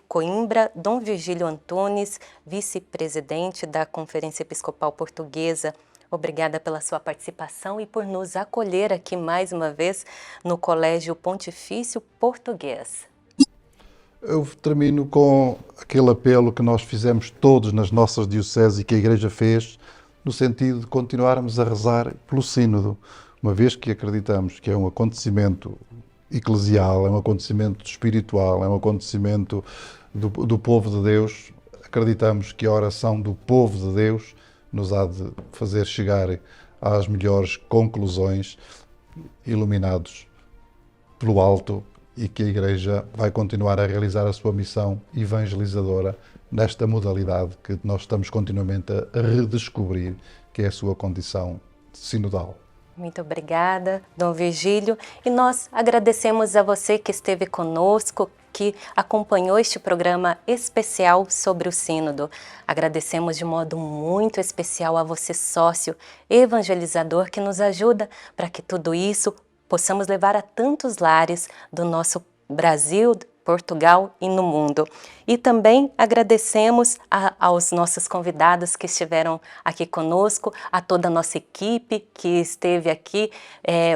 Coimbra, Dom Virgílio Antunes, vice-presidente da Conferência Episcopal Portuguesa. Obrigada pela sua participação e por nos acolher aqui mais uma vez no Colégio Pontifício Português. Eu termino com aquele apelo que nós fizemos todos nas nossas dioceses e que a Igreja fez, no sentido de continuarmos a rezar pelo Sínodo, uma vez que acreditamos que é um acontecimento eclesial, é um acontecimento espiritual, é um acontecimento do povo de Deus. Acreditamos que a oração do povo de Deus nos há de fazer chegar às melhores conclusões, iluminados pelo alto, e que a Igreja vai continuar a realizar a sua missão evangelizadora nesta modalidade que nós estamos continuamente a redescobrir, que é a sua condição sinodal. Muito obrigada, Dom Virgílio. E nós agradecemos a você que esteve conosco, que acompanhou este programa especial sobre o Sínodo. Agradecemos de modo muito especial a você, sócio evangelizador, que nos ajuda para que tudo isso possamos levar a tantos lares do nosso Brasil, Portugal e no mundo. E também agradecemos aos nossos convidados que estiveram aqui conosco, a toda a nossa equipe que esteve aqui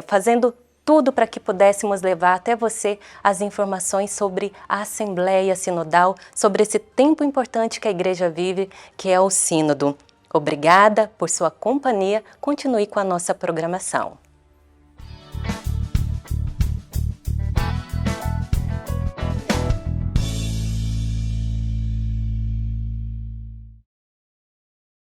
fazendo tudo para que pudéssemos levar até você as informações sobre a Assembleia Sinodal, sobre esse tempo importante que a Igreja vive, que é o Sínodo. Obrigada por sua companhia. Continue com a nossa programação.